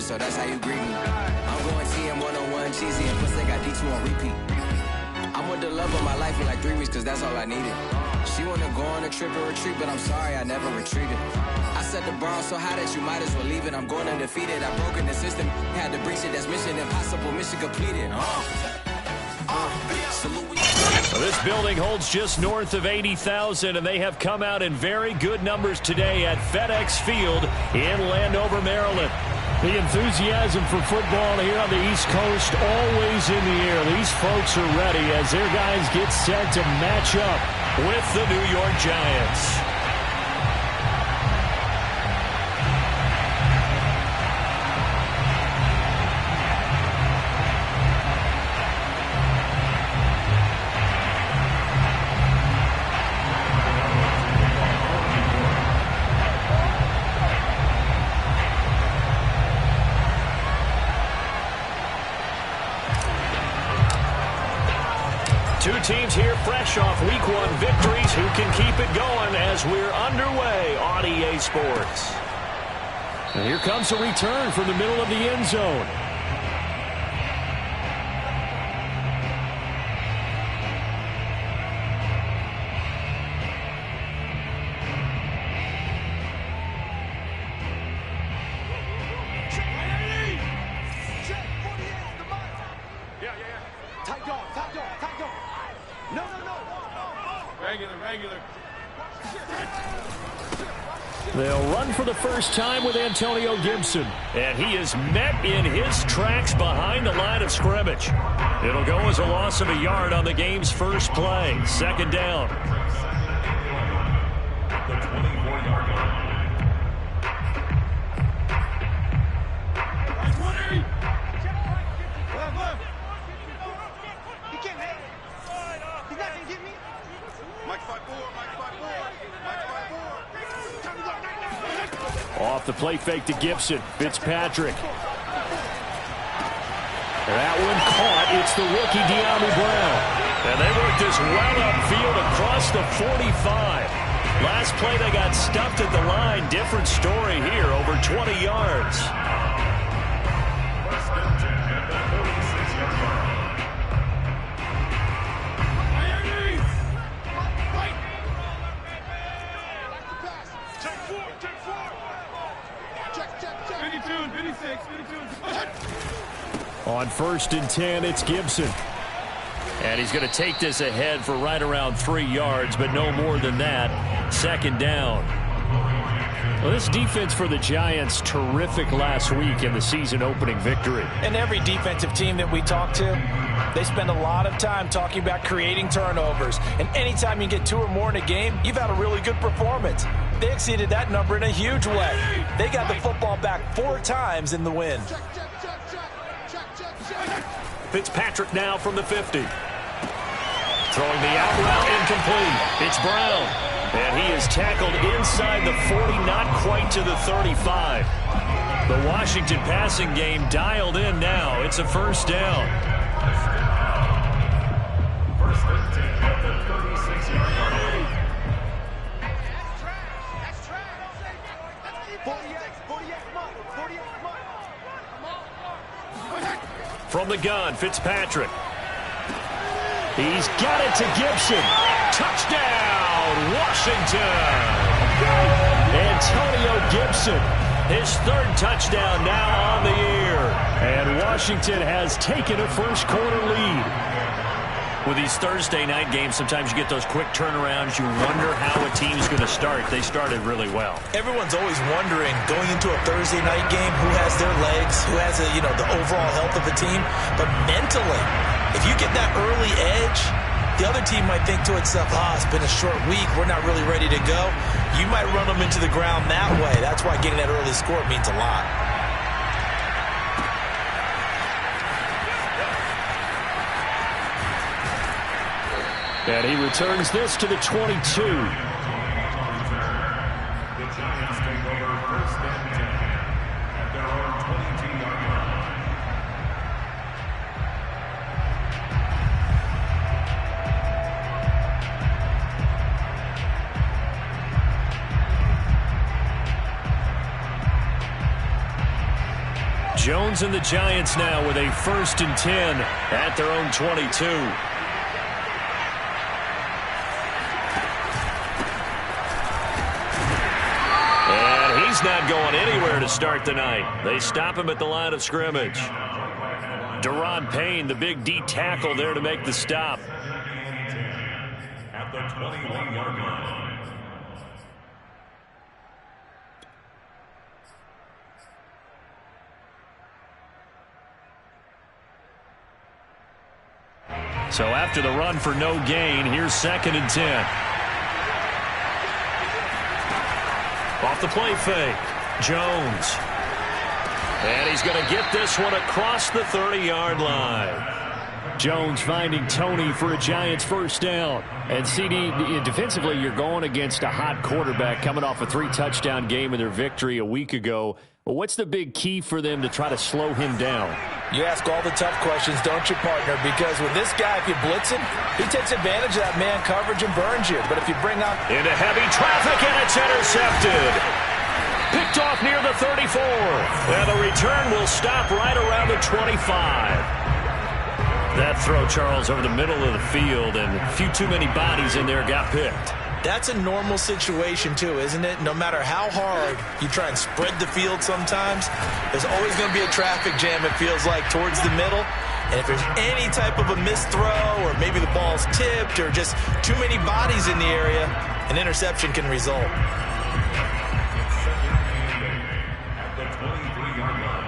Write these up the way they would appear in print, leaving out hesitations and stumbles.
forever, so that's how you greet me. I'm going TM 101, cheesy, and plus they got D2 on repeat. I'm with the love of my life for like 3 weeks, cause that's all I needed. She wanna go on a trip and retreat, but I'm sorry, I never retreated. I set the bar so high that you might as well leave it. I'm going undefeated, I've broken the system, had to breach it, that's mission impossible, mission completed. So this building holds just north of 80,000, and they have come out in very good numbers today at FedEx Field in Landover, Maryland. The enthusiasm for football here on the East Coast always in the air. These folks are ready as their guys get set to match up with the New York Giants. Two teams here fresh off Week 1 victories who can keep it going as we're underway on EA Sports. And here comes a return from the middle of the end zone. They'll run for the first time with Antonio Gibson. And he is met in his tracks behind the line of scrimmage. It'll go as a loss of a yard on the game's first play. Second down. The 24-yard line. Off the play fake to Gibson. Fitzpatrick. That one caught. It's the rookie De'Ami Brown. And they worked this well upfield across the 45. Last play they got stuffed at the line. Different story here. Over 20 yards. On 1st and 10, it's Gibson. And he's going to take this ahead for right around 3 yards, but no more than that. Second down. Well, this defense for the Giants, terrific last week in the season-opening victory. And every defensive team that we talk to, they spend a lot of time talking about creating turnovers. And anytime you get 2 or more in a game, you've had a really good performance. They exceeded that number in a huge way. They got the football back 4 times in the win. Fitzpatrick now from the 50. Throwing the out route incomplete. It's Brown. And he is tackled inside the 40, not quite to the 35. The Washington passing game dialed in now. It's a first down. First and 10 at the 36-yard line. From the gun, Fitzpatrick. He's got it to Gibson. Touchdown, Washington. Antonio Gibson, his 3rd touchdown now on the year. And Washington has taken a first-quarter lead. With these Thursday night games, sometimes you get those quick turnarounds. You wonder how a team's going to start. They started really well. Everyone's always wondering, going into a Thursday night game, who has their legs, who has the overall health of the team. But mentally, if you get that early edge, the other team might think to itself, it's been a short week, we're not really ready to go. You might run them into the ground that way. That's why getting that early score means a lot. And he returns this to the 22. The Giants take over 1st and 10 at their own 22-yard line. Jones and the Giants now with a 1st and 10 at their own 22. And he's not going anywhere to start the night. They stop him at the line of scrimmage. Deron Payne, the big D tackle there to make the stop. At the 21-yard line. So after the run for no gain, here's 2nd and 10. Off the play fake, Jones. And he's going to get this one across the 30-yard line. Jones finding Tony for a Giants 1st down. And CD, defensively, you're going against a hot quarterback coming off a 3-touchdown game in their victory a week ago. But what's the big key for them to try to slow him down? You ask all the tough questions, don't you, partner? Because with this guy, if you blitz him, he takes advantage of that man coverage and burns you. But if you bring up into heavy traffic, and it's intercepted. Picked off near the 34. And the return will stop right around the 25. That throw, Charles, over the middle of the field, and a few too many bodies in there got picked. That's a normal situation, too, isn't it? No matter how hard you try and spread the field sometimes, there's always going to be a traffic jam, it feels like, towards the middle. And if there's any type of a missed throw or maybe the ball's tipped or just too many bodies in the area, an interception can result. At the 23-yard line.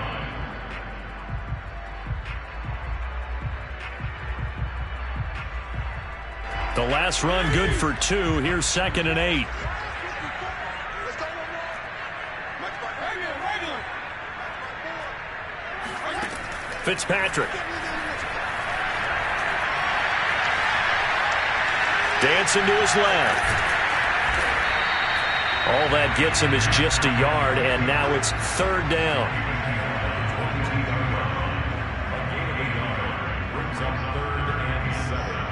The last run good for 2. Here's 2nd and 8. Fitzpatrick. Dancing to his left. All that gets him is just a yard, and now it's 3rd down. Brings up 3rd and 7.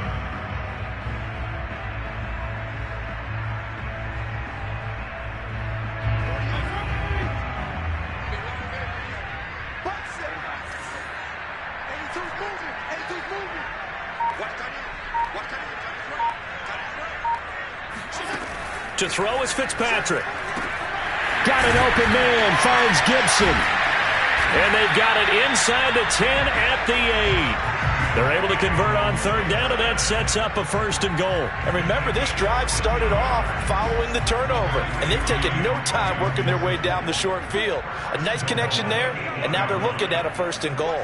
To throw is Fitzpatrick. Got an open man, finds Gibson. And they've got it inside the 10 at the 8. They're able to convert on 3rd down, and that sets up a 1st and goal. And remember, this drive started off following the turnover, and they've taken no time working their way down the short field. A nice connection there, and now they're looking at a 1st and goal.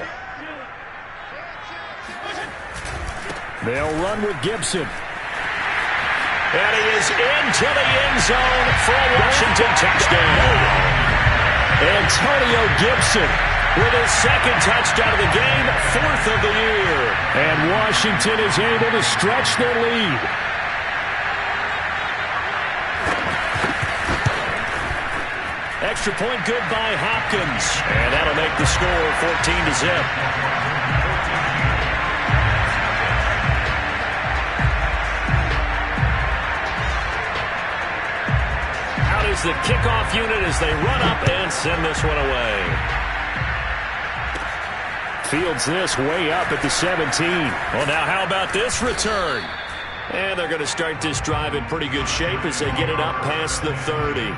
They'll run with Gibson. And he is into the end zone for a Washington touchdown. Antonio Gibson with his 2nd touchdown of the game, 4th of the year. And Washington is able to stretch their lead. Extra point good by Hopkins. And that'll make the score 14-0. The kickoff unit as they run up and send this one away. Fields this way up at the 17. Well, now how about this return? And they're going to start this drive in pretty good shape as they get it up past the 30.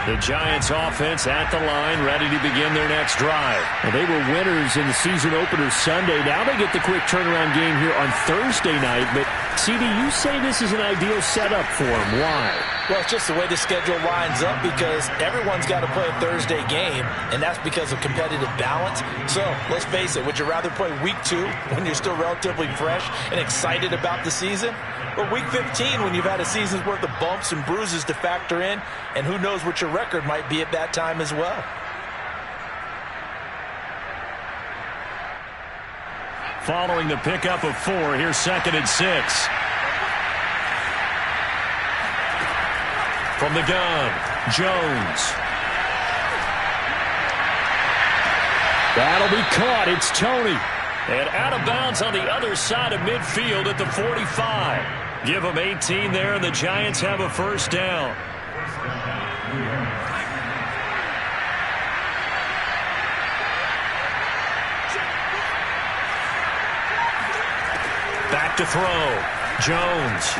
The Giants offense at the line, ready to begin their next drive. Well, they were winners in the season opener Sunday. Now they get the quick turnaround game here on Thursday night. But, CD, you say this is an ideal setup for them. Why? Well, it's just the way the schedule lines up because everyone's got to play a Thursday game, and that's because of competitive balance. So, let's face it, would you rather play week 2 when you're still relatively fresh and excited about the season? Or week 15 when you've had a season's worth of bumps and bruises to factor in, and who knows what your record might be at that time as well. Following the pickup of 4, here's 2nd and 6. From the gun, Jones. That'll be caught. It's Tony. And out of bounds on the other side of midfield at the 45. Give them 18 there, and the Giants have a first down. Back to throw. Jones.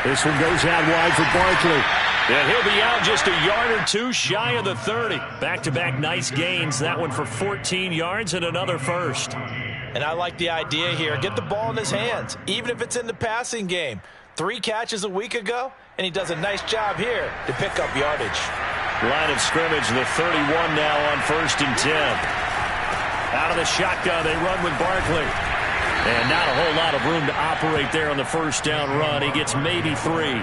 This one goes out wide for Barkley. And he'll be out just a yard or two shy of the 30. Back-to-back nice gains. That one for 14 yards and another first. And I like the idea here. Get the ball in his hands, even if it's in the passing game. 3 catches a week ago, and he does a nice job here to pick up yardage. Line of scrimmage, the 31 now on 1st and 10. Out of the shotgun, they run with Barkley. And not a whole lot of room to operate there on the first down run. He gets maybe 3.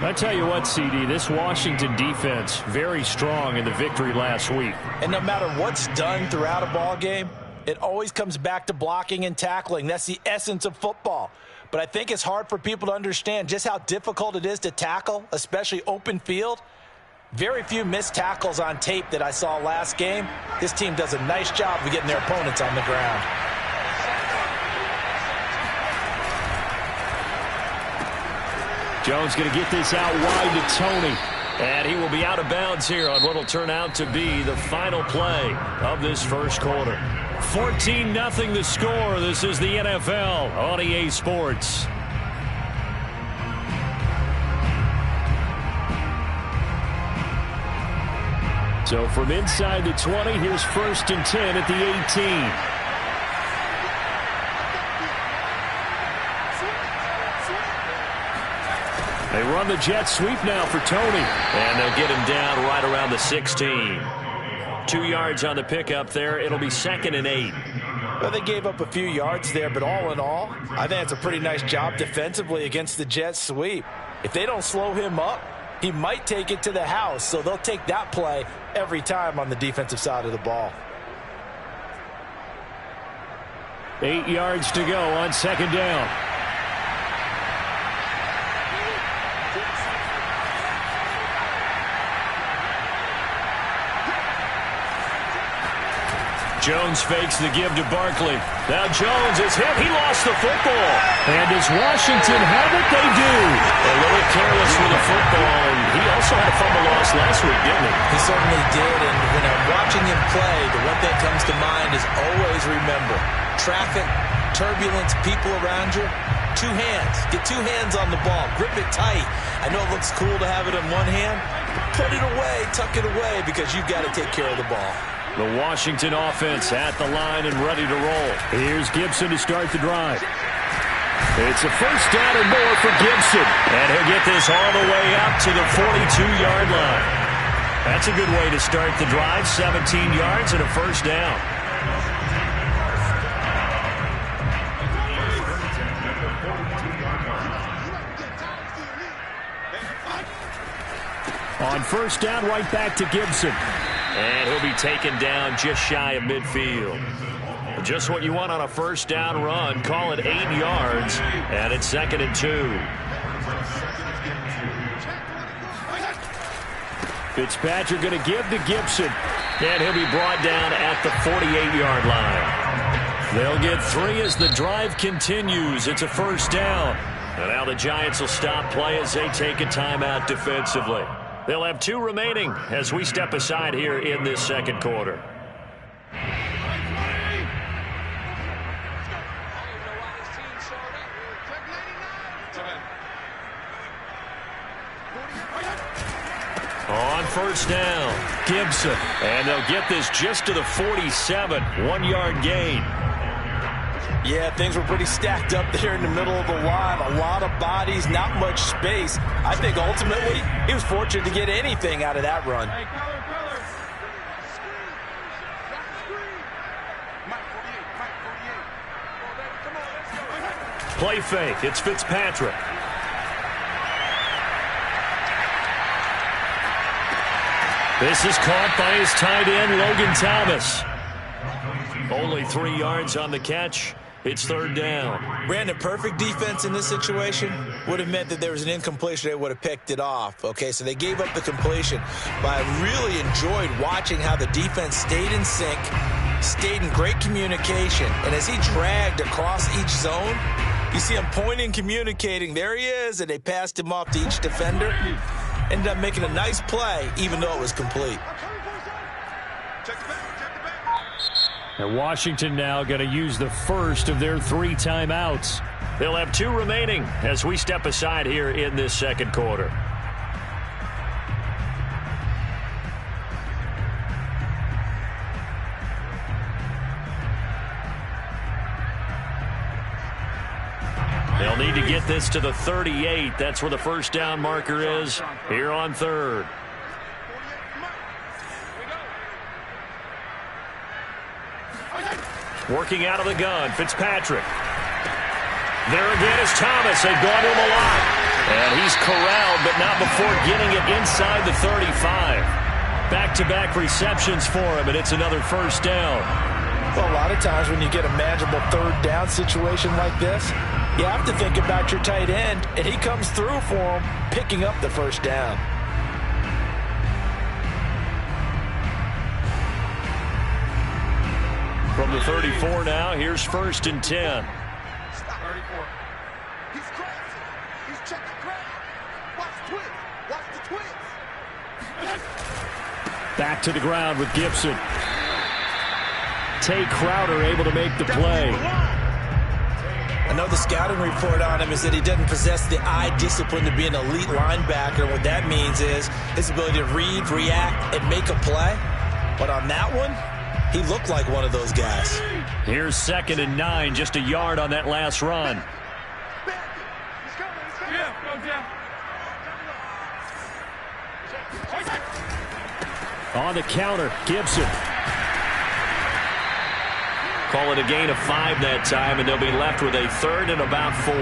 I tell you what, CD, this Washington defense, very strong in the victory last week. And no matter what's done throughout a ball game, it always comes back to blocking and tackling. That's the essence of football. But I think it's hard for people to understand just how difficult it is to tackle, especially open field. Very few missed tackles on tape that I saw last game. This team does a nice job of getting their opponents on the ground. Jones going to get this out wide to Tony. And he will be out of bounds here on what will turn out to be the final play of this first quarter. 14-0 the score. This is the NFL on EA Sports. So from inside the 20, here's 1st and 10 at the 18. They run the jet sweep now for Tony. And they'll get him down right around the 16. 2 yards on the pickup there. It'll be 2nd and 8. Well, they gave up a few yards there, but all in all, I think it's a pretty nice job defensively against the jet sweep. If they don't slow him up, he might take it to the house. So they'll take that play every time on the defensive side of the ball. 8 yards to go on 2nd down. Jones fakes the give to Barkley. Now Jones is hit. He lost the football. And does Washington have it? They do. A little careless with the football. And he also had a fumble loss last week, didn't he? He certainly did. And when I'm watching him play, the one thing that comes to mind is always remember, traffic, turbulence, people around you, 2 hands. Get 2 hands on the ball. Grip it tight. I know it looks cool to have it in one hand. Put it away, tuck it away, because you've got to take care of the ball. The Washington offense at the line and ready to roll. Here's Gibson to start the drive. It's a first down and more for Gibson. And he'll get this all the way up to the 42-yard line. That's a good way to start the drive. 17 yards and a first down. On first down, right back to Gibson. And he'll be taken down just shy of midfield. Just what you want on a first down run. Call it 8 yards, and it's 2nd and 2. Fitzpatrick going to give to Gibson, and he'll be brought down at the 48-yard line. They'll get 3 as the drive continues. It's a first down. And now the Giants will stop play as they take a timeout defensively. They'll have 2 remaining as we step aside here in this second quarter. On first down, Gibson. And they'll get this just to the 47, 1-yard gain. Yeah, things were pretty stacked up there in the middle of the line. A lot of bodies, not much space. I think ultimately he was fortunate to get anything out of that run. Play fake. It's Fitzpatrick. This is caught by his tight end, Logan Thomas. Only 3 yards on the catch. It's 3rd down. Brandon, perfect defense in this situation would have meant that there was an incompletion. They would have picked it off. Okay, so they gave up the completion. But I really enjoyed watching how the defense stayed in sync, stayed in great communication. And as he dragged across each zone, You see him pointing, communicating. There he is, and they passed him off to each defender. Ended up making a nice play, even though it was complete. And Washington now going to use the first of their 3 timeouts. They'll have 2 remaining as we step aside here in this second quarter. They'll need to get this to the 38. That's where the first down marker is here on 3rd. Working out of the gun, Fitzpatrick. There again is Thomas. They've gone to him a lot. And he's corralled, but not before getting it inside the 35. Back-to-back receptions for him, and it's another first down. Well, a lot of times when you get a manageable 3rd down situation like this, you have to think about your tight end, and he comes through for him, picking up the first down. From the 34 now, here's 1st and 10. Stop. 34. He's crazy. He's checking ground. Watch twist. Watch the twist. Back to the ground with Gibson. Tay Crowder able to make the play. I know the scouting report on him is that he doesn't possess the eye discipline to be an elite linebacker. What that means is his ability to read, react, and make a play. But on that one, he looked like one of those guys. Here's 2nd and 9, just a yard on that last run. On the counter, Gibson. Call it a gain of 5 that time, and they'll be left with a 3rd and about 4.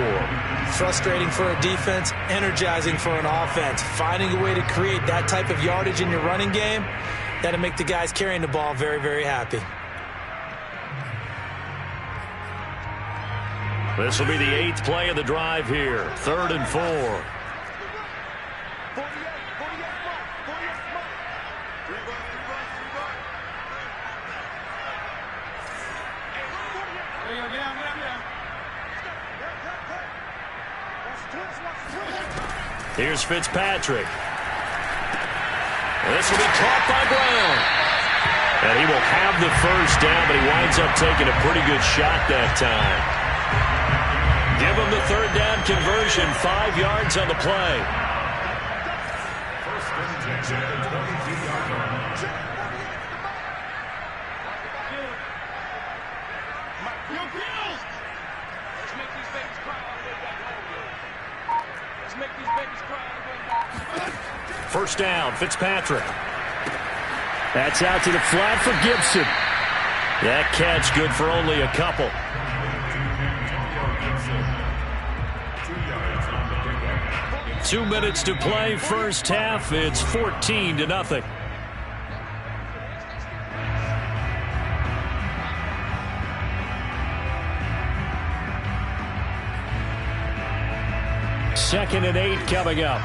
Frustrating for a defense, energizing for an offense. Finding a way to create that type of yardage in your running game, that'll make the guys carrying the ball very, very happy. This will be the 8th play of the drive here. 3rd and 4. Here's Fitzpatrick. This will be caught by Brown. And he will have the first down, but he winds up taking a pretty good shot that time. Give him the 3rd down conversion, 5 yards on the play. First and 10 at the 22-yard line. First down, Fitzpatrick. That's out to the flat for Gibson. That catch good for only a couple. 2 minutes to play, first half. It's 14-0. Second and 8 coming up.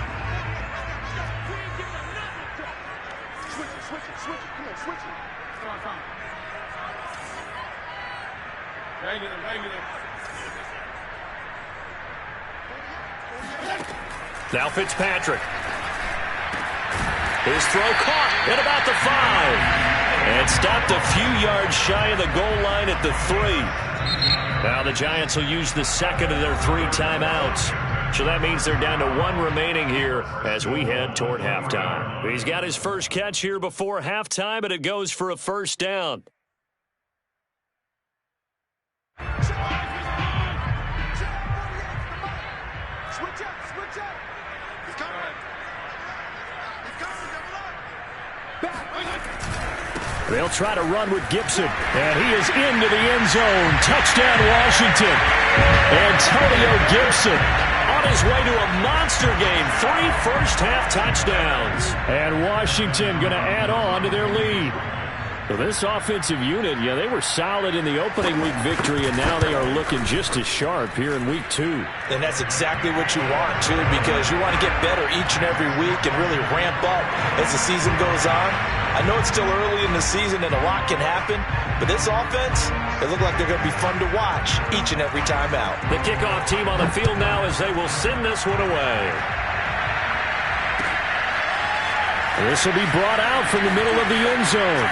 Now Fitzpatrick. His throw caught at about the 5. And stopped a few yards shy of the goal line at the 3. Now the Giants will use the 2nd of their 3 timeouts. So that means they're down to 1 remaining here as we head toward halftime. He's got his first catch here before halftime, and it goes for a first down. They'll try to run with Gibson, and he is into the end zone. Touchdown, Washington. Antonio Gibson on his way to a monster game. 3 first-half touchdowns. And Washington going to add on to their lead. Well, this offensive unit, yeah, they were solid in the opening week victory, and now they are looking just as sharp here in week 2. And that's exactly what you want, too, because you want to get better each and every week and really ramp up as the season goes on. I know it's still early in the season and a lot can happen, but this offense, they look like they're going to be fun to watch each and every time out. The kickoff team on the field now as they will send this one away. This will be brought out from the middle of the end zone.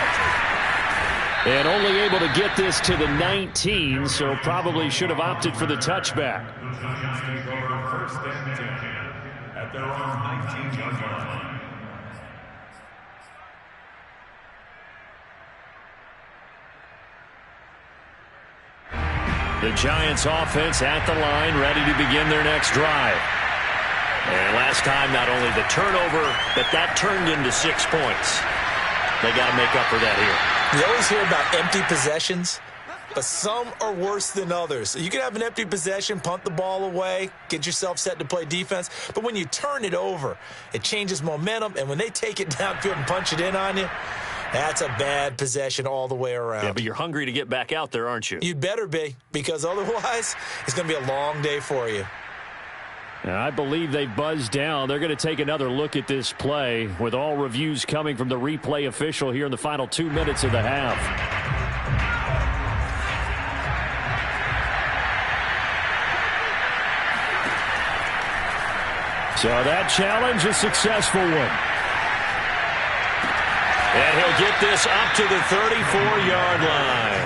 And only able to get this to the 19, so probably should have opted for the touchback. The Giants take over first and 10 at their own 19-yard line. The Giants offense at the line, ready to begin their next drive. And last time, not only the turnover, but that turned into 6 points. They got to make up for that here. You always hear about empty possessions, but some are worse than others. You can have an empty possession, punt the ball away, get yourself set to play defense, but when you turn it over, it changes momentum, and when they take it downfield and punch it in on you, that's a bad possession all the way around. Yeah, but you're hungry to get back out there, aren't you? You'd better be, because otherwise it's going to be a long day for you. And I believe they buzzed down. They're going to take another look at this play with all reviews coming from the replay official here in the final 2 minutes of the half. So that challenge, a successful one. And he'll get this up to the 34-yard line.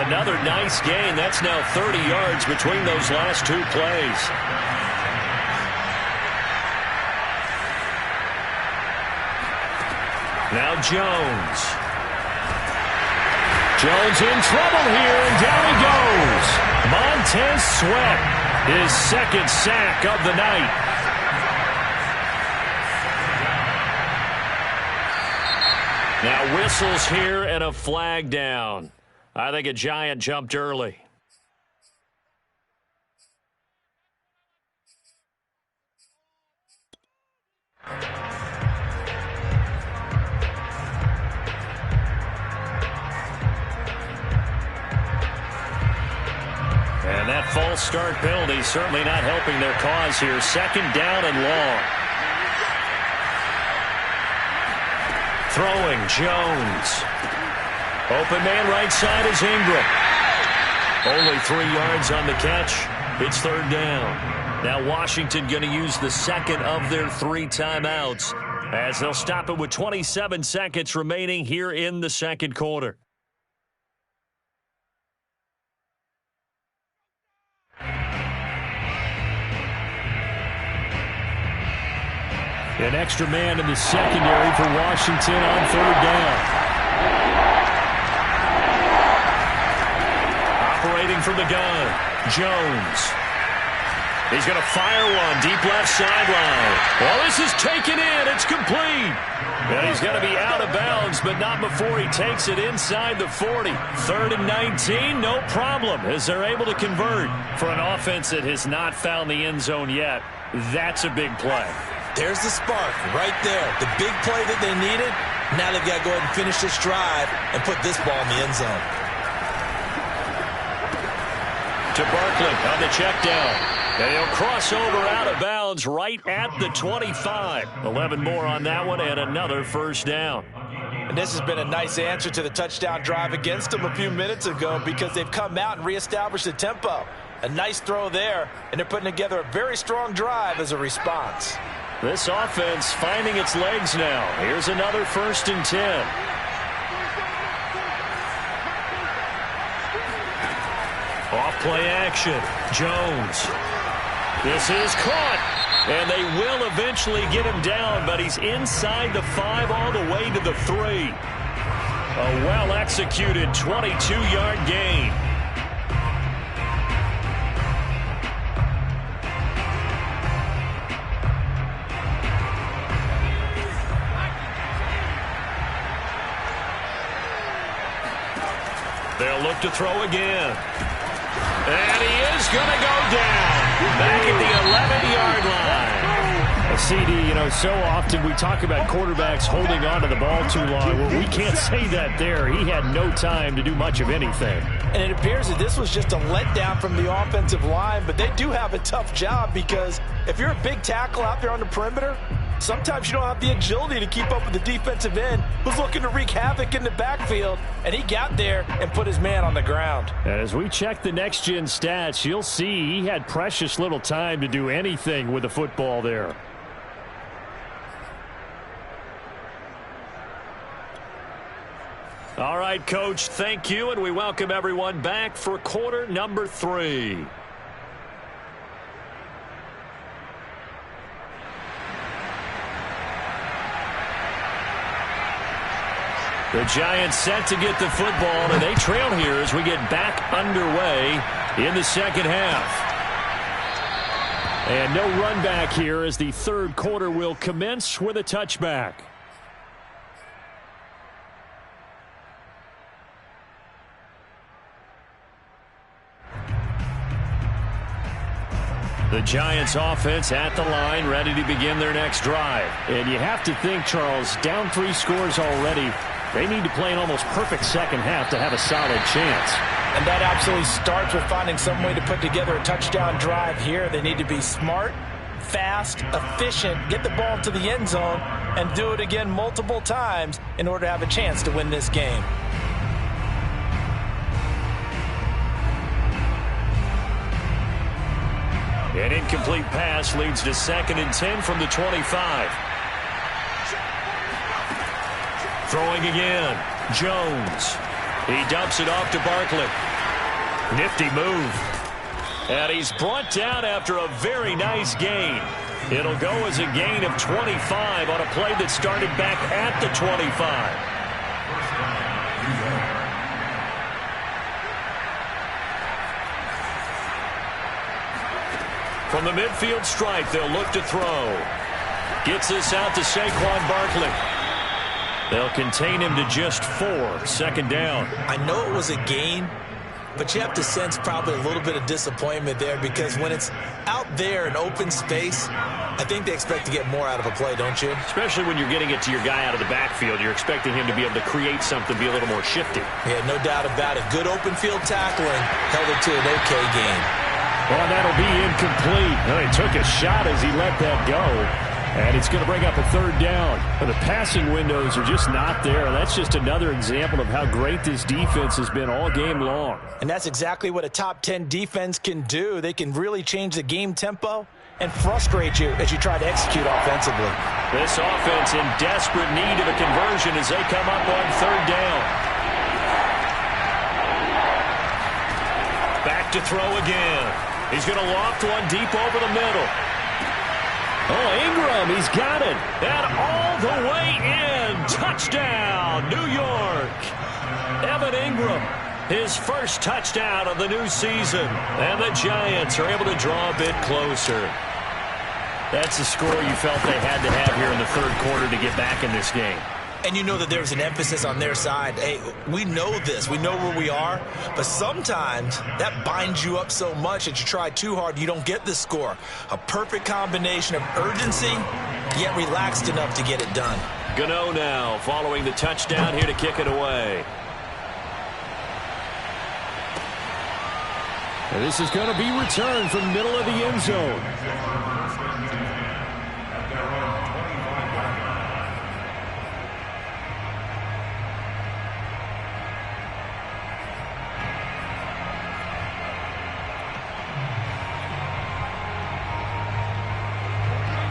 Another nice gain. That's now 30 yards between those last 2 plays. Now Jones. Jones in trouble here, and down he goes. Montez Sweat, his second sack of the night. Now whistles here and a flag down. I think a Giant jumped early. And that false start penalty certainly not helping their cause here. Second down and long. Throwing, Jones. Open man right side is Ingram. Only 3 yards on the catch. It's third down. Now Washington going to use the second of their 3 timeouts as they'll stop it with 27 seconds remaining here in the second quarter. An extra man in the secondary for Washington on third down. Operating from the gun, Jones. He's going to fire one deep left sideline. Well, this is taken in. It's complete. And he's going to be out of bounds, but not before he takes it inside the 40. Third and 19, no problem, as they're able to convert. For an offense that has not found the end zone yet, that's a big play. There's the spark right there. The big play that they needed. Now they've got to go ahead and finish this drive and put this ball in the end zone. To Barkley on the check down. And he'll cross over out of bounds right at the 25. 11 more on that one and another first down. And this has been a nice answer to the touchdown drive against them a few minutes ago because they've come out and reestablished the tempo. A nice throw there, and they're putting together a very strong drive as a response. This offense finding its legs now. Here's another 1st and 10. Off play action. Jones. This is caught. And they will eventually get him down, but he's inside the 5 all the way to the 3. A well-executed 22-yard gain. They'll look to throw again. And he is going to go down. Back at the 11-yard line. Well, CD, so often we talk about quarterbacks holding on to the ball too long. Well, we can't say that there. He had no time to do much of anything. And it appears that this was just a letdown from the offensive line, but they do have a tough job because if you're a big tackle out there on the perimeter, sometimes you don't have the agility to keep up with the defensive end who's looking to wreak havoc in the backfield, and he got there and put his man on the ground. As we check the next-gen stats, you'll see he had precious little time to do anything with the football there. All right, Coach, thank you, and we welcome everyone back for quarter number 3. The Giants set to get the football, and they trail here as we get back underway in the second half. And no run back here as the third quarter will commence with a touchback. The Giants offense at the line, ready to begin their next drive. And you have to think, Charles, down 3 scores already. They need to play an almost perfect second half to have a solid chance. And that absolutely starts with finding some way to put together a touchdown drive here. They need to be smart, fast, efficient, get the ball to the end zone, and do it again multiple times in order to have a chance to win this game. An incomplete pass leads to 2nd and 10 from the 25. Throwing again. Jones. He dumps it off to Barkley. Nifty move. And he's brought down after a very nice gain. It'll go as a gain of 25 on a play that started back at the 25. From the midfield stripe, they'll look to throw. Gets this out to Saquon Barkley. They'll contain him to just 4. 2nd down. I know it was a gain, but you have to sense probably a little bit of disappointment there because when it's out there in open space, I think they expect to get more out of a play, don't you? Especially when you're getting it to your guy out of the backfield. You're expecting him to be able to create something, be a little more shifty. Yeah, no doubt about it. Good open field tackling held it to an okay gain. Well, that'll be incomplete. Well, he took a shot as he let that go. And it's going to bring up a 3rd down. But the passing windows are just not there. That's just another example of how great this defense has been all game long. And that's exactly what a top 10 defense can do. They can really change the game tempo and frustrate you as you try to execute offensively. This offense in desperate need of a conversion as they come up on 3rd down. Back to throw again. He's going to loft one deep over the middle. Oh, Ingram, he's got it. And all the way in. Touchdown, New York. Evan Ingram, his first touchdown of the new season. And the Giants are able to draw a bit closer. That's the score you felt they had to have here in the 3rd quarter to get back in this game. And you know that there's an emphasis on their side. Hey, we know this. We know where we are. But sometimes that binds you up so much that you try too hard, you don't get the score. A perfect combination of urgency, yet relaxed enough to get it done. Gano now following the touchdown here to kick it away. And this is going to be returned from middle of the end zone.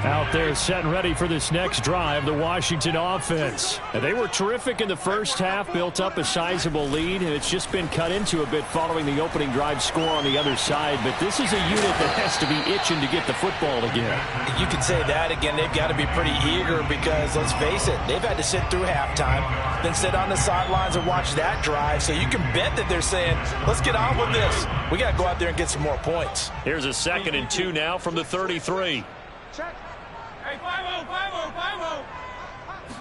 Out there set and ready for this next drive, the Washington offense. And they were terrific in the first half, built up a sizable lead, and it's just been cut into a bit following the opening drive score on the other side. But this is a unit that has to be itching to get the football again. You can say that again. They've got to be pretty eager because, let's face it, they've had to sit through halftime, then sit on the sidelines and watch that drive. So you can bet that they're saying, let's get on with this. We got to go out there and get some more points. Here's a 2nd and 2 now from the 33. Check. Hey, 5-0, 5-0,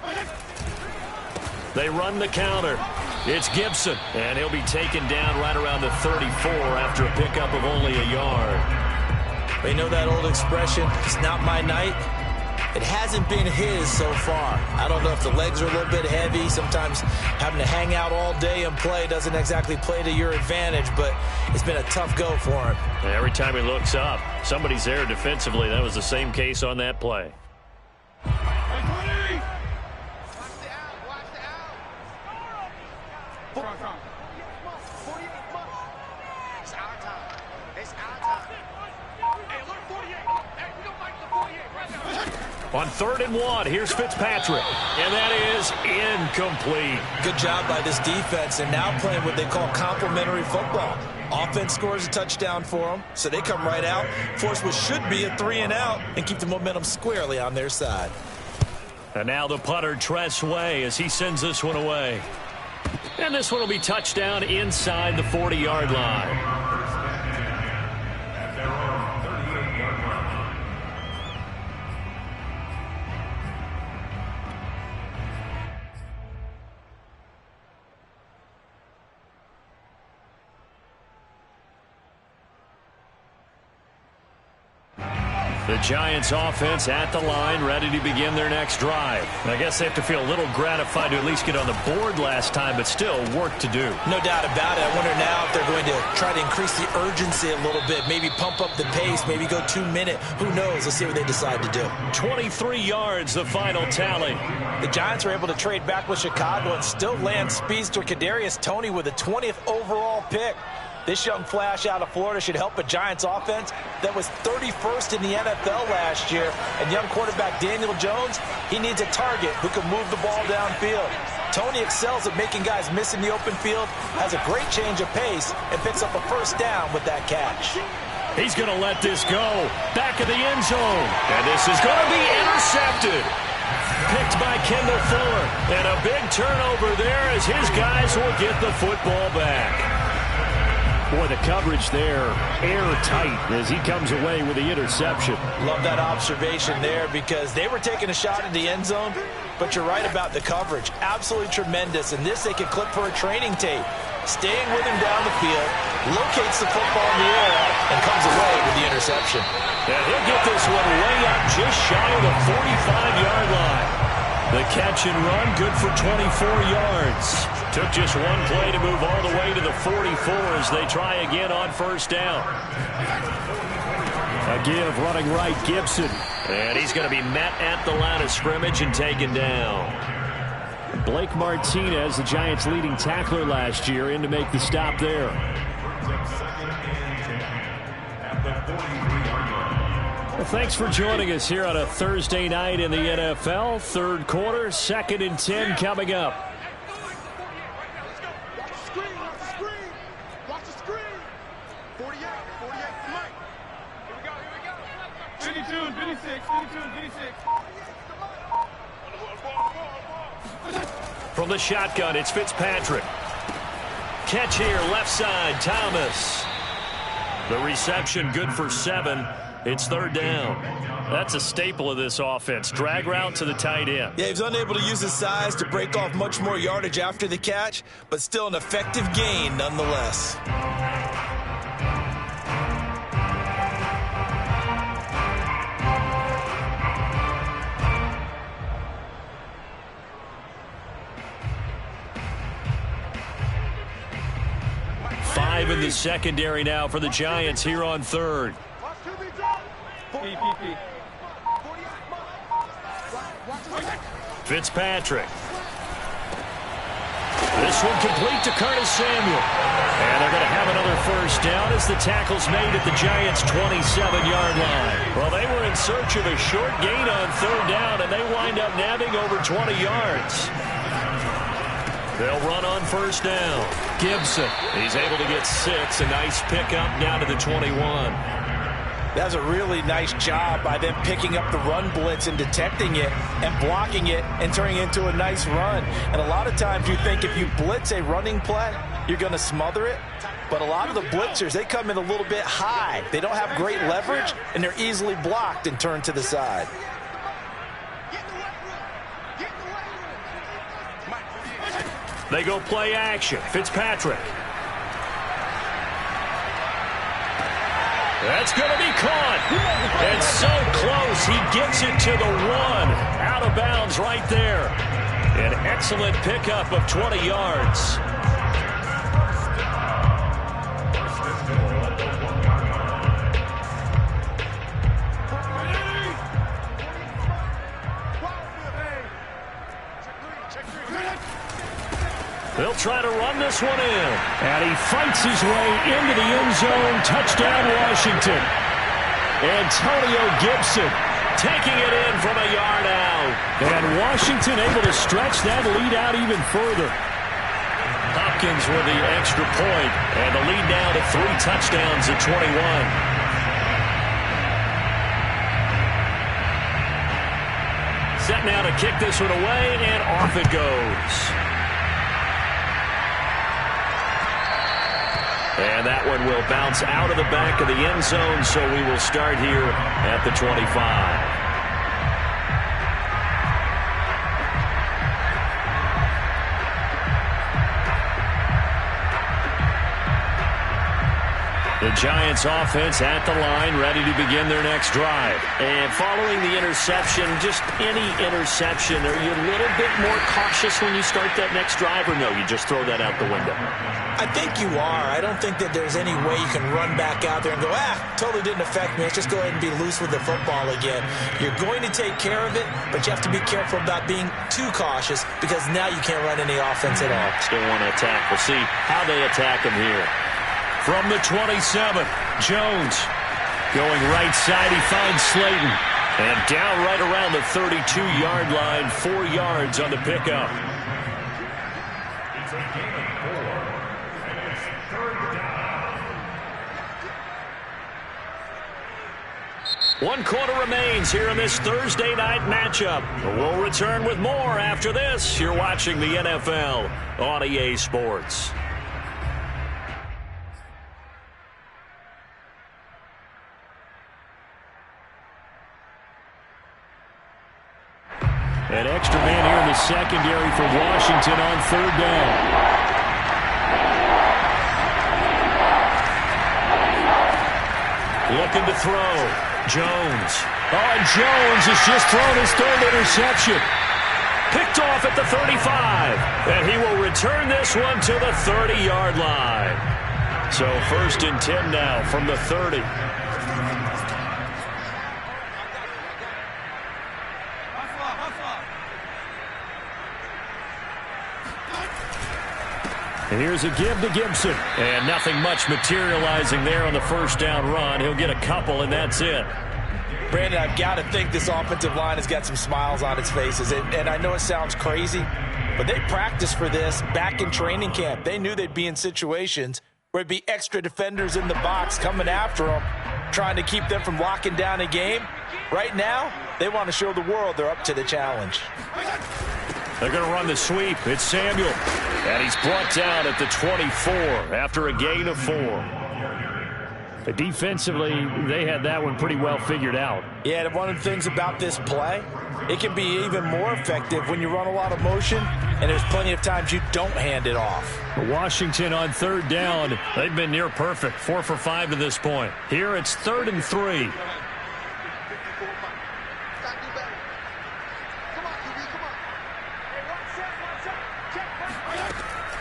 5-0. They run the counter. It's Gibson, and he'll be taken down right around the 34 after a pickup of only a yard. They know that old expression, it's not my night. It hasn't been his so far. I don't know if the legs are a little bit heavy. Sometimes having to hang out all day and play doesn't exactly play to your advantage, but it's been a tough go for him. And every time he looks up, somebody's there defensively. That was the same case on that play. On 3rd and 1, here's Fitzpatrick. And that is incomplete. Good job by this defense, and now playing what they call complementary football. Offense scores a touchdown for them, so they come right out, force what should be a 3-and-out, and keep the momentum squarely on their side. And now the punter, Tress Way, as he sends this one away. And this one will be touchdown inside the 40-yard line. The Giants offense at the line, ready to begin their next drive. And I guess they have to feel a little gratified to at least get on the board last time, but still work to do. No doubt about it. I wonder now if they're going to try to increase the urgency a little bit, maybe pump up the pace, maybe go 2-minute. Who knows? Let's see what they decide to do. 23 yards, the final tally. The Giants were able to trade back with Chicago and still land speedster Kadarius Toney with a 20th overall pick. This young flash out of Florida should help a Giants offense that was 31st in the NFL last year. And young quarterback Daniel Jones, he needs a target who can move the ball downfield. Toney excels at making guys miss in the open field, has a great change of pace, and picks up a first down with that catch. He's going to let this go. Back of the end zone. And this is going to be intercepted. Picked by Kendall Fuller. And a big turnover there as his guys will get the football back. Boy, the coverage there, airtight as he comes away with the interception. Love that observation there because they were taking a shot at the end zone, but you're right about the coverage. Absolutely tremendous, and this they can clip for a training tape. Staying with him down the field, locates the football in the air, and comes away with the interception. And he'll get this one way up just shy of the 45-yard line. The catch and run, good for 24 yards. Took just one play to move all the way to the 44 as they try again on first down. A give running right, Gibson. And he's going to be met at the line of scrimmage and taken down. Blake Martinez, the Giants' leading tackler last year, in to make the stop there. Well, thanks for joining us here on a Thursday night in the NFL. Third quarter, 2nd and 10 coming up. Watch the screen. 48 for Mike. Here we go. 52 and 56. 52 and 56. From the shotgun, it's Fitzpatrick. Catch here, left side, Thomas. The reception good for 7. It's 3rd down. That's a staple of this offense. Drag route to the tight end. Yeah, he was unable to use his size to break off much more yardage after the catch, but still an effective gain nonetheless. Five in the secondary now for the Giants here on 3rd. Fitzpatrick. This one complete to Curtis Samuel. And they're going to have another first down as the tackle's made at the Giants' 27-yard line. Well, they were in search of a short gain on 3rd down, and they wind up nabbing over 20 yards. They'll run on first down. Gibson. He's able to get 6. A nice pickup down to the 21. That's a really nice job by them picking up the run blitz and detecting it and blocking it and turning it into a nice run. And a lot of times you think if you blitz a running play, you're going to smother it. But a lot of the blitzers, they come in a little bit high. They don't have great leverage, and they're easily blocked and turned to the side. They go play action. Fitzpatrick. That's going to be caught. And so close, he gets it to the 1. Out of bounds right there. An excellent pickup of 20 yards. They'll try to run this one in. And he fights his way into the end zone. Touchdown, Washington. Antonio Gibson taking it in from a yard out. And Washington able to stretch that lead out even further. Hopkins with the extra point, and the lead now to 3 touchdowns at 21. Set now to kick this one away, and off it goes. And that one will bounce out of the back of the end zone, so we will start here at the 25. The Giants offense at the line, ready to begin their next drive. And following the interception, just any interception, are you a little bit more cautious when you start that next drive, or no, you just throw that out the window? I think you are. I don't think that there's any way you can run back out there and go, totally didn't affect me. Let's just go ahead and be loose with the football again. You're going to take care of it, but you have to be careful about being too cautious because now you can't run any offense at all. Still want to attack. We'll see how they attack him here. From the 27, Jones going right side. He finds Slayton. And down right around the 32-yard line, 4 yards on the pickup. It's a gain of 4, and it's 3rd down. 1 quarter remains here in this Thursday night matchup. We'll return with more after this. You're watching the NFL on EA Sports. An extra man here in the secondary for Washington on 3rd down. Looking to throw. Jones. Oh, and Jones has just thrown his 3rd interception. Picked off at the 35. And he will return this one to the 30-yard line. So 1st and 10 now from the 30. And here's a give to Gibson. And nothing much materializing there on the 1st down run. He'll get a couple, and that's it. Brandon, I've got to think this offensive line has got some smiles on its faces. And I know it sounds crazy, but they practiced for this back in training camp. They knew they'd be in situations where it'd be extra defenders in the box coming after them, trying to keep them from locking down a game. Right now, they want to show the world they're up to the challenge. They're going to run the sweep. It's Samuel. And he's brought down at the 24 after a gain of 4. Defensively, they had that one pretty well figured out. Yeah, and one of the things about this play, it can be even more effective when you run a lot of motion, and there's plenty of times you don't hand it off. Washington on 3rd down. They've been near perfect. 4 for 5 to this point. Here it's 3rd and 3.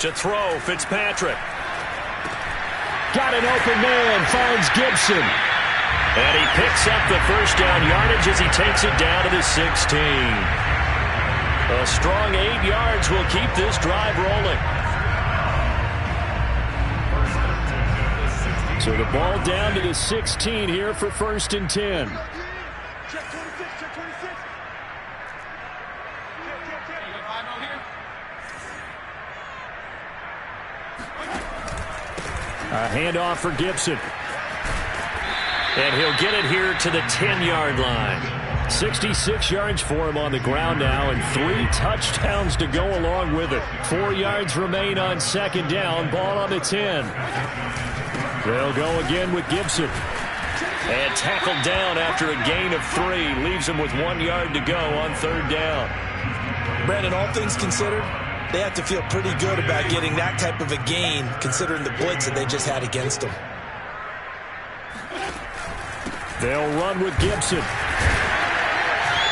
To throw, Fitzpatrick. Got an open man, finds Gibson. And he picks up the 1st down yardage as he takes it down to the 16. A strong 8 yards will keep this drive rolling. So the ball down to the 16 here for 1st and 10. A handoff for Gibson. And he'll get it here to the 10-yard line. 66 yards for him on the ground now, and 3 touchdowns to go along with it. 4 yards remain on 2nd down. Ball on the 10. They'll go again with Gibson. And tackled down after a gain of 3. Leaves him with 1 yard to go on 3rd down. Brandon, all things considered, they have to feel pretty good about getting that type of a gain, considering the blitz that they just had against them. They'll run with Gibson.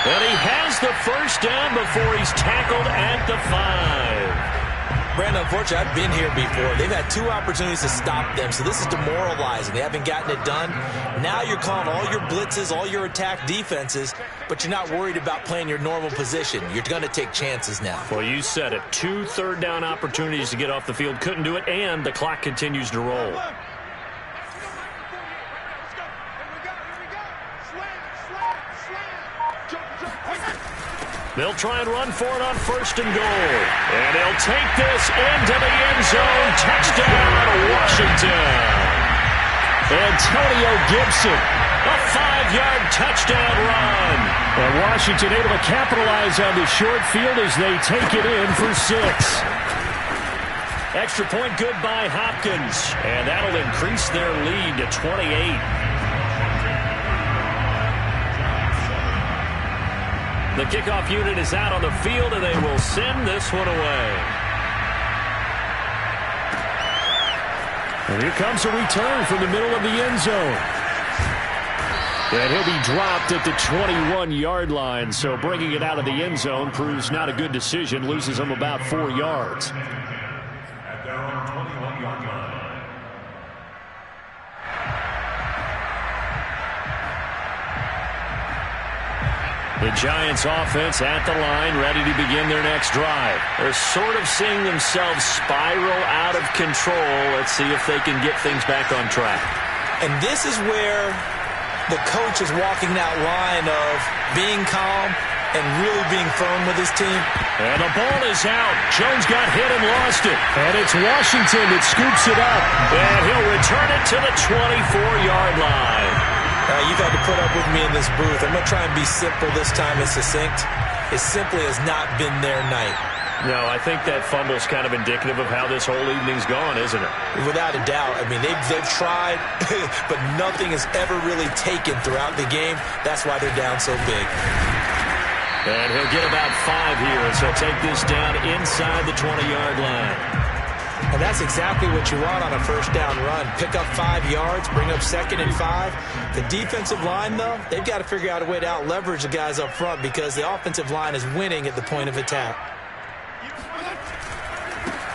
And he has the first down before he's tackled at the 5. Brandon, unfortunately, I've been here before. They've had 2 opportunities to stop them, so this is demoralizing. They haven't gotten it done. Now you're calling all your blitzes, all your attack defenses, but you're not worried about playing your normal position. You're going to take chances now. Well, you said it. 2 third-down opportunities to get off the field. Couldn't do it, and the clock continues to roll. They'll try and run for it on 1st and goal. And he'll take this into the end zone. Touchdown, Washington. Antonio Gibson, a 5-yard touchdown run. And Washington able to capitalize on the short field as they take it in for 6. Extra point good by Hopkins. And that'll increase their lead to 28. The kickoff unit is out on the field, and they will send this one away. And here comes a return from the middle of the end zone. And he'll be dropped at the 21-yard line, so bringing it out of the end zone proves not a good decision, loses him about 4 yards. At their own 21-yard line. The Giants offense at the line, ready to begin their next drive. They're sort of seeing themselves spiral out of control. Let's see if they can get things back on track. And this is where the coach is walking that line of being calm and really being firm with his team. And the ball is out. Jones got hit and lost it. And it's Washington that scoops it up. And he'll return it to the 24-yard line. You've had to put up with me in this booth. I'm going to try and be simple this time and succinct. It simply has not been their night. No, I think that fumble's kind of indicative of how this whole evening's gone, isn't it? Without a doubt. I mean, they've tried, but nothing has ever really taken throughout the game. That's why they're down so big. And he'll get about 5 here as he'll take this down inside the 20-yard line. And that's exactly what you want on a first down run. Pick up 5 yards, bring up 2nd and 5. The defensive line, though, they've got to figure out a way to out-leverage the guys up front because the offensive line is winning at the point of attack.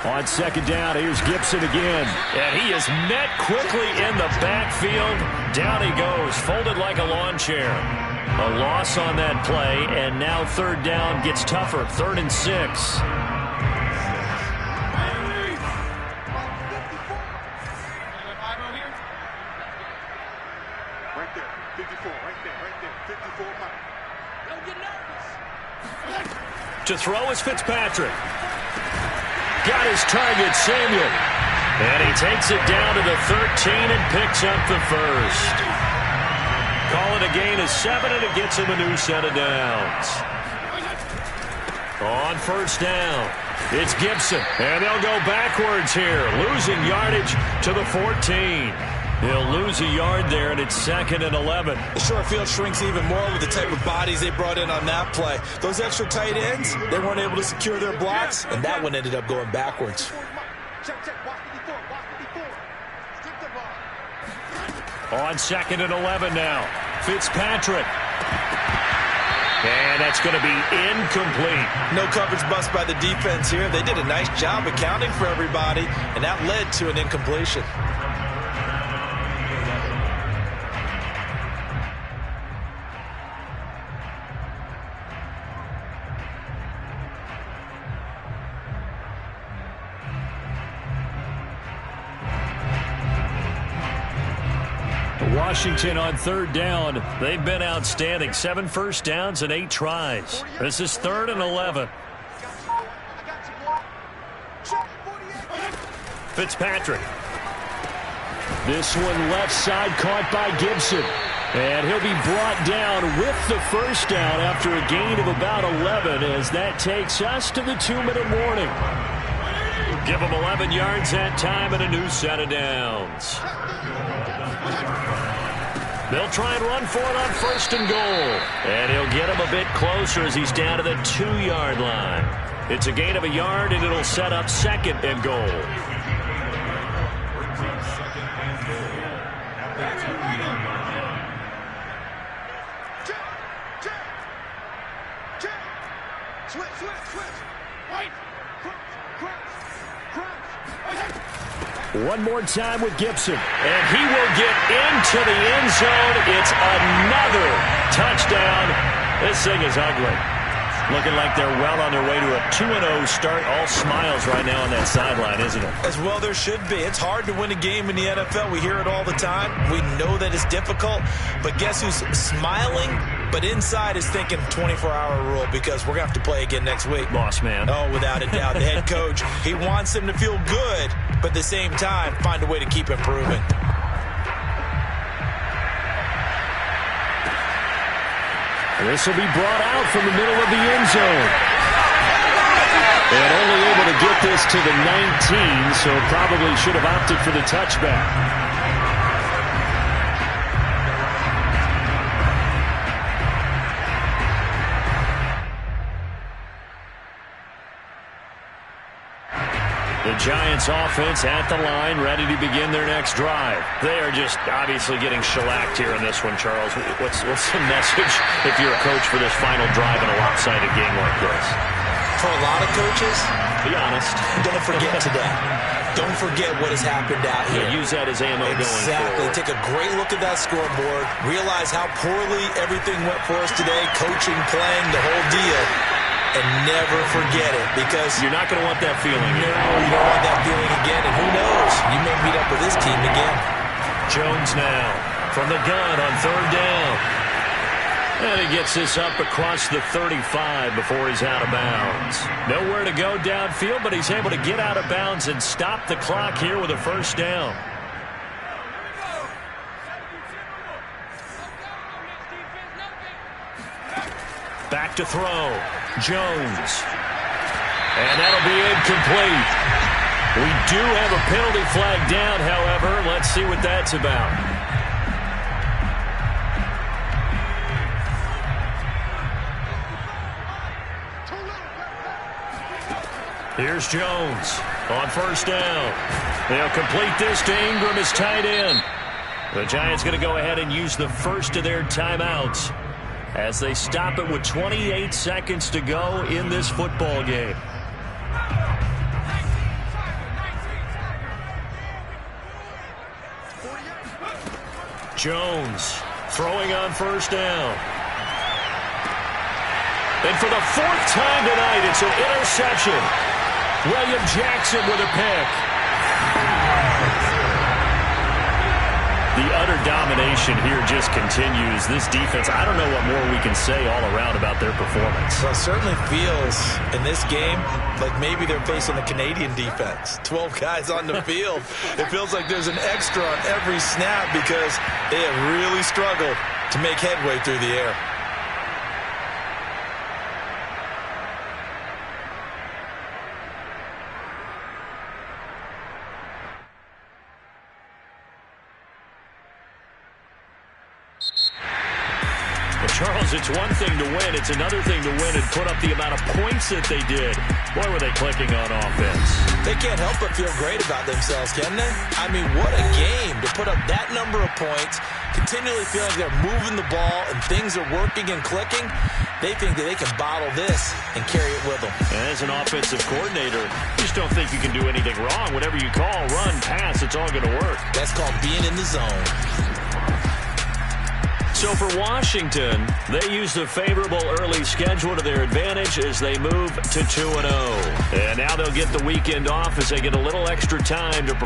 On 2nd down, here's Gibson again. And he is met quickly in the backfield. Down he goes, folded like a lawn chair. A loss on that play, and now 3rd down gets tougher. 3rd and 6. To throw is Fitzpatrick. Got his target, Samuel. And he takes it down to the 13 and picks up the first. Call it a gain of 7, and it gets him a new set of downs. On 1st down, it's Gibson. And they'll go backwards here, losing yardage to the 14. He'll lose a yard there, and it's 2nd and 11. The short field shrinks even more with the type of bodies they brought in on that play. Those extra tight ends, they weren't able to secure their blocks, and that one ended up going backwards. On 2nd and 11 now, Fitzpatrick. And that's going to be incomplete. No coverage bust by the defense here. They did a nice job accounting for everybody, and that led to an incompletion. Washington on 3rd down. They've been outstanding. 7 first downs and 8 tries. This is 3rd and 11. Fitzpatrick. This one left side caught by Gibson. And he'll be brought down with the first down after a gain of about 11 as that takes us to the 2-minute warning. Give him 11 yards that time and a new set of downs. They'll try and run for it on 1st and goal. And he'll get him a bit closer as he's down to the 2-yard line. It's a gain of a yard, and it'll set up 2nd and goal. Switch. Wait. Crunch. One more time with Gibson. And he will get into the end zone. It's another touchdown. This thing is ugly. Looking like they're well on their way to a 2-0 start. All smiles right now on that sideline, isn't it? As well there should be. It's hard to win a game in the NFL. We hear it all the time. We know that it's difficult. But guess who's smiling? But inside is thinking 24-hour rule because we're going to have to play again next week. Boss man. Oh, without a doubt. The head coach, he wants them to feel good, but at the same time, find a way to keep improving. This will be brought out from the middle of the end zone. And only able to get this to the 19, so probably should have opted for the touchback. The Giants offense at the line, ready to begin their next drive. They are just obviously getting shellacked here in this one, Charles. What's the message if you're a coach for this final drive in a lopsided game like this? For a lot of coaches, be honest. Don't forget today. Don't forget what has happened out here. Yeah, use that as ammo going forward. Exactly. Take a great look at that scoreboard. Realize how poorly everything went for us today. Coaching, playing, the whole deal. And never forget it, because you're not going to want that feeling. No, you don't want that feeling again. And who knows? You may meet up with this team again. Jones now from the gun on third down. And he gets this up across the 35 before he's out of bounds. Nowhere to go downfield, but he's able to get out of bounds and stop the clock here with a first down. Back to throw. Jones. And that'll be incomplete. We do have a penalty flag down, however. Let's see what that's about. Here's Jones on first down. They'll complete this to Ingram, his tight end. The Giants going to go ahead and use the first of their timeouts as they stop it with 28 seconds to go in this football game. Jones throwing on first down. And for the fourth time tonight, it's an interception. William Jackson with a pick. The utter domination here just continues. This defense, I don't know what more we can say all around about their performance. Well, it certainly feels in this game like maybe they're facing the Canadian defense. 12 guys on the field. It feels like there's an extra on every snap because they have really struggled to make headway through the air. Charles, it's one thing to win. It's another thing to win and put up the amount of points that they did. Boy, were they clicking on offense. They can't help but feel great about themselves, can they? I mean, what a game to put up that number of points, continually feeling like they're moving the ball and things are working and clicking. They think that they can bottle this and carry it with them. And as an offensive coordinator, you just don't think you can do anything wrong. Whatever you call, run, pass, it's all going to work. That's called being in the zone. So for Washington, they use the favorable early schedule to their advantage as they move to 2-0. And now they'll get the weekend off as they get a little extra time to prepare.